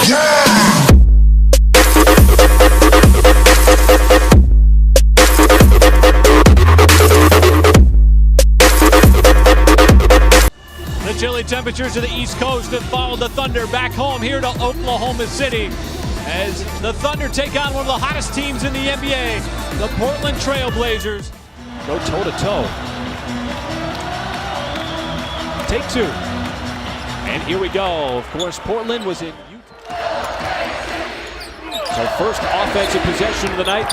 The chilly temperatures of the East Coast have followed the Thunder back home here to Oklahoma City as the Thunder take on one of the hottest teams in the NBA, the Portland Trail Blazers. Go toe-to-toe. Take two. And here we go. Of course, Portland was in Utah. So first offensive possession of the night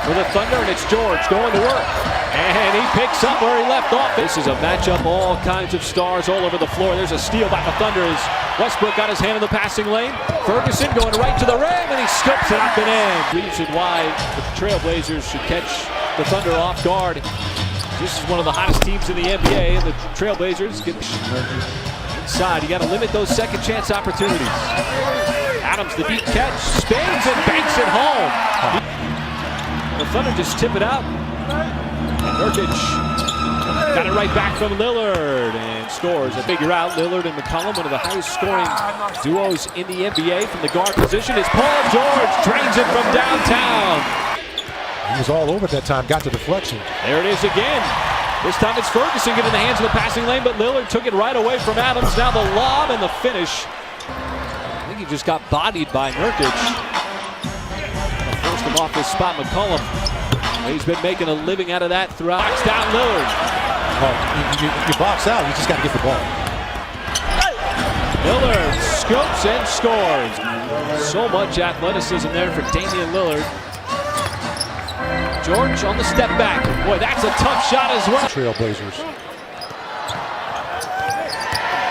for the Thunder, and it's George going to work. And he picks up where he left off. This is a matchup, all kinds of stars all over the floor. There's a steal by the Thunder as Westbrook got his hand in the passing lane. Ferguson going right to the rim, and he scoops it up and in. Reason why the Trailblazers should catch the Thunder off guard. This is one of the hottest teams in the NBA, and the Trailblazers get inside. You got to limit those second chance opportunities. Adams, the deep catch, spins and banks it home. The Thunder just tip it out. Nurkic got it right back from Lillard and scores. I figure out Lillard and McCollum, one of the highest scoring duos in the NBA from the guard position, is Paul George, drains it from downtown. He was all over at that time, got the deflection. There it is again. This time it's Ferguson getting in the hands of the passing lane, but Lillard took it right away from Adams. Now the lob and the finish. I think he just got bodied by Nurkic. Forced him off his spot, McCollum. He's been making a living out of that throughout. Box down Lillard. You box out, you just got to get the ball. Lillard scoops and scores. So much athleticism there for Damian Lillard. George on the step back. Boy, that's a tough shot as well. Trailblazers.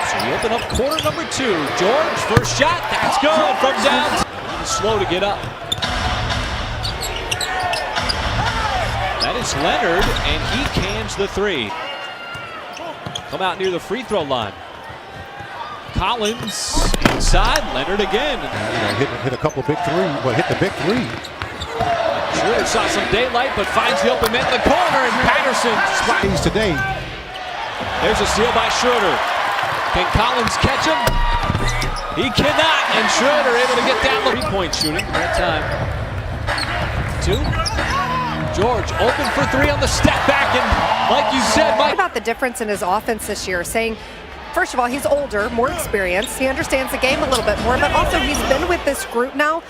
So we open up quarter number two. George, first shot. That's good from down. Slow to get up. That is Leonard, and he cans the three. Come out near the free throw line. Collins inside, Leonard again. Hit a couple big three, but hit the big three. Schroeder saw some daylight, but finds the open man in the corner, and Patterson spots today. There's a steal by Schroeder. Can Collins catch him? He cannot, and Schroeder able to get down the three-point shooting that time. Two. George open for three on the step back, and like you said, Mike. What about the difference in his offense this year? Saying, first of all, he's older, more experienced. He understands the game a little bit more, but also he's been with this group now.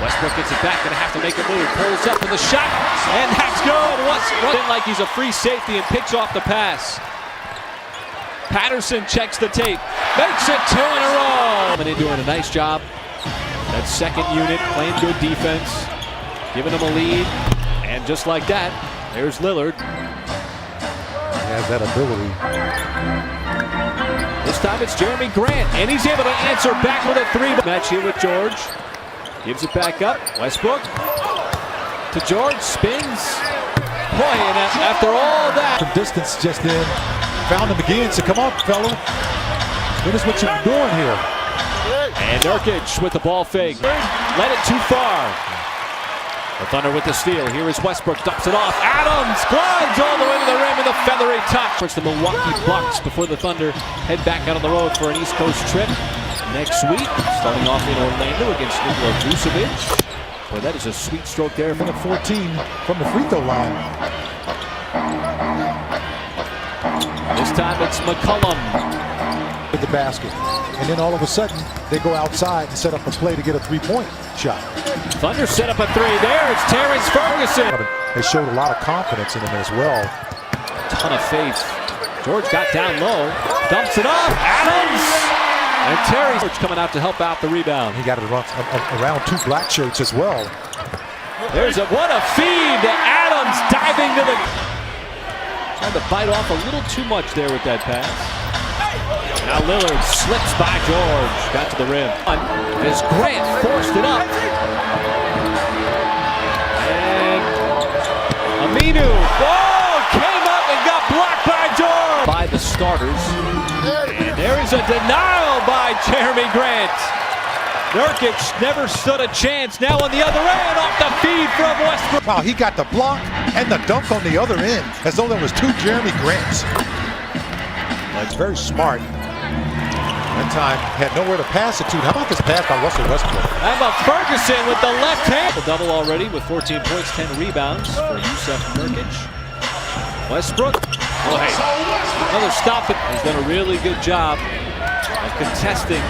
Westbrook gets it back, gonna have to make a move. Pulls up for the shot, and that's good. What's like he's a free safety and picks off the pass. Patterson checks the tape, makes it two in a row. And they're doing a nice job. That second unit playing good defense, giving them a lead, and just like that, there's Lillard. He has that ability. This time it's Jeremy Grant, and he's able to answer back with a three. Match here with George. Gives it back up. Westbrook to George, spins. Boy, and after all that. From distance just in, found him again, so come on, fella. Finish what you're doing here. And Nurkic with the ball fake. Led it too far. The Thunder with the steal. Here is Westbrook, dumps it off. Adams glides all the way to the rim with a feathery touch. It's the Milwaukee Bucks before the Thunder head back out on the road for an East Coast trip next week. Starting off in Orlando against Nikola Vucevic. Boy, that is a sweet stroke there. From the 14 from the free throw line. This time it's McCollum. With the basket. And then all of a sudden, they go outside and set up a play to get a three-point shot. Thunder set up a three. There, it's Terrence Ferguson. They showed a lot of confidence in him as well. Ton of faith. George got down low, dumps it off. Adams! And Terry George coming out to help out the rebound. He got it around two black shirts as well. What a feed to Adams, diving to the... Trying to bite off a little too much there with that pass. Now Lillard slips by George, got to the rim. As Grant forced it up. And Aminu, came up and got blocked by George. By the starters. And there is a denial by Jeremy Grant. Nurkic never stood a chance. Now on the other end, off the feed from Westbrook. Wow, he got the block and the dunk on the other end, as though there was two Jeremy Grants. That's very smart. That time had nowhere to pass it to. How about this pass by Russell Westbrook? How about Ferguson with the left hand? Double already with 14 points, 10 rebounds for Yusuf Nurkic. Westbrook. Oh, hey. Another stop. He's done a really good job of contesting.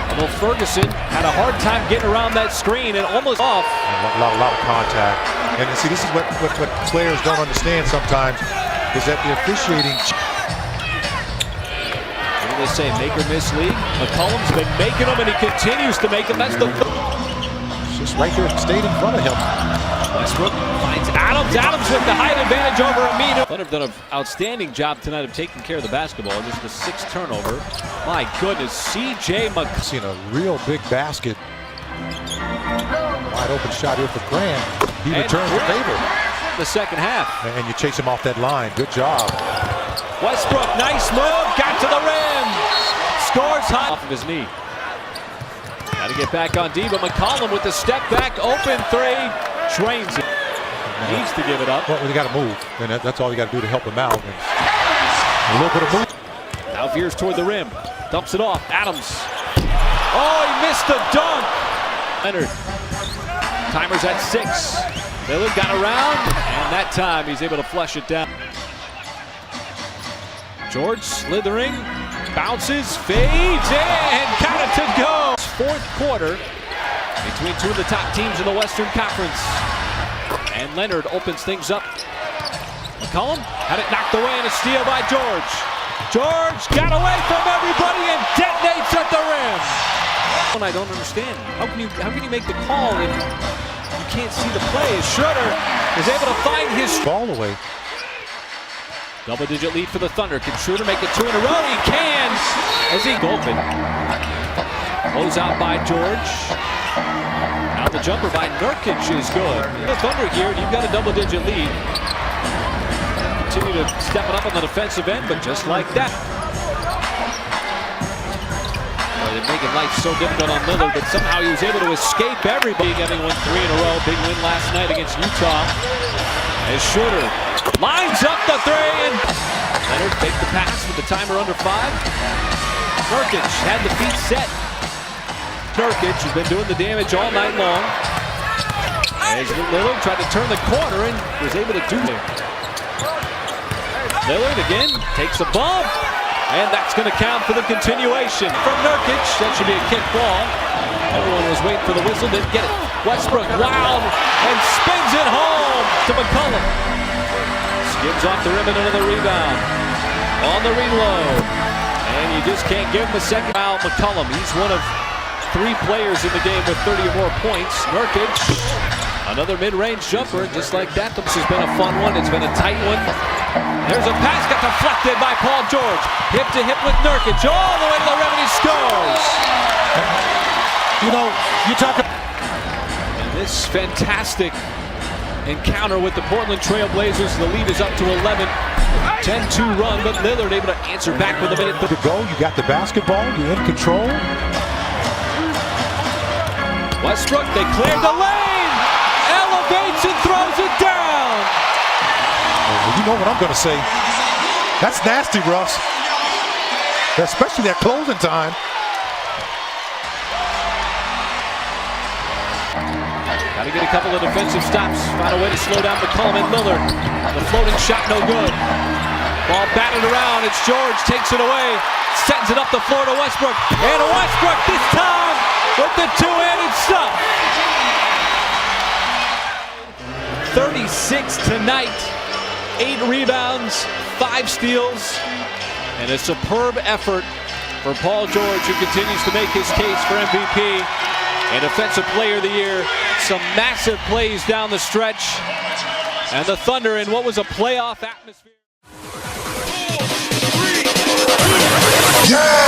Although Ferguson had a hard time getting around that screen and almost off. A lot of contact. And see, this is what players don't understand sometimes, is that the officiating. What do they say? Make or miss league? McCollum's been making them, and he continues to make them. That's the. It's just right there, stayed in front of him. Westbrook finds Adams. Adams with the height advantage over Aminu. Thunder have done an outstanding job tonight of taking care of the basketball. Just the 6th turnover. My goodness, C.J. McCollum. Seen a real big basket. Wide open shot here for Grant. He returns the favor. The second half. And you chase him off that line. Good job. Westbrook, nice move. Got to the rim. Scores high off of his knee. Got to get back on D, but McCollum with the step back, open 3. Trains it. Needs to give it up. Well, you got to move, and that's all you got to do to help him out. And a little bit of move. Now veers toward the rim. Dumps it off. Adams. Oh, he missed the dunk. Leonard. Timer's at 6. Lillard got around, and that time he's able to flush it down. George slithering, bounces, fades, and count it to go. 4th quarter between two of the top teams in the Western Conference. And Leonard opens things up. McCollum had it knocked away and a steal by George. George got away from everybody and detonates at the rim. I don't understand. How can you make the call if you can't see the play? Schroeder is able to find his ball away. Double-digit lead for the Thunder. Can Schroeder make it 2 in a row? He can. As he open. Close out by George. Now the jumper by Nurkic is good. The Thunder here, you've got a double-digit lead. Continue to step it up on the defensive end, but just like that. They're making life so difficult on Lillard, but somehow he was able to escape everybody. Having won 3 in a row. Big win last night against Utah. As Schroeder lines up the 3, and Leonard faked the pass with the timer under 5. Nurkic had the feet set. Nurkic has been doing the damage all night long. As Lillard tried to turn the corner and was able to do it. Lillard again takes a bump, and that's going to count for the continuation from Nurkic. That should be a kick ball. Everyone was waiting for the whistle, didn't get it. Westbrook wild and spins it home to McCollum. Skims off the rim and another rebound. On the reload. And you just can't give him a second. Foul McCollum. He's one of 3 players in the game with 30 or more points. Nurkic, another mid-range jumper, and just like that, this has been a fun one. It's been a tight one. There's a pass, got deflected by Paul George. Hip to hip with Nurkic, all the way to the rim, and he scores. You know, you talk about this fantastic encounter with the Portland Trail Blazers. The lead is up to 11. 10-2 run, but Lillard able to answer back with a minute to go. You got the basketball, you're in control. Westbrook, they cleared the lane, elevates and throws it down. Well, you know what I'm going to say. That's nasty, Russ. Especially at closing time. Got to get a couple of defensive stops. Find a way to slow down McCollum and Lillard. The floating shot no good. Ball batted around. It's George, takes it away. Sends it up the floor to Westbrook. And Westbrook this time with the two-handed stuff. 36 tonight. 8 rebounds, 5 steals, and a superb effort for Paul George, who continues to make his case for MVP and Defensive Player of the Year. Some massive plays down the stretch, and the Thunder in what was a playoff atmosphere. Yeah!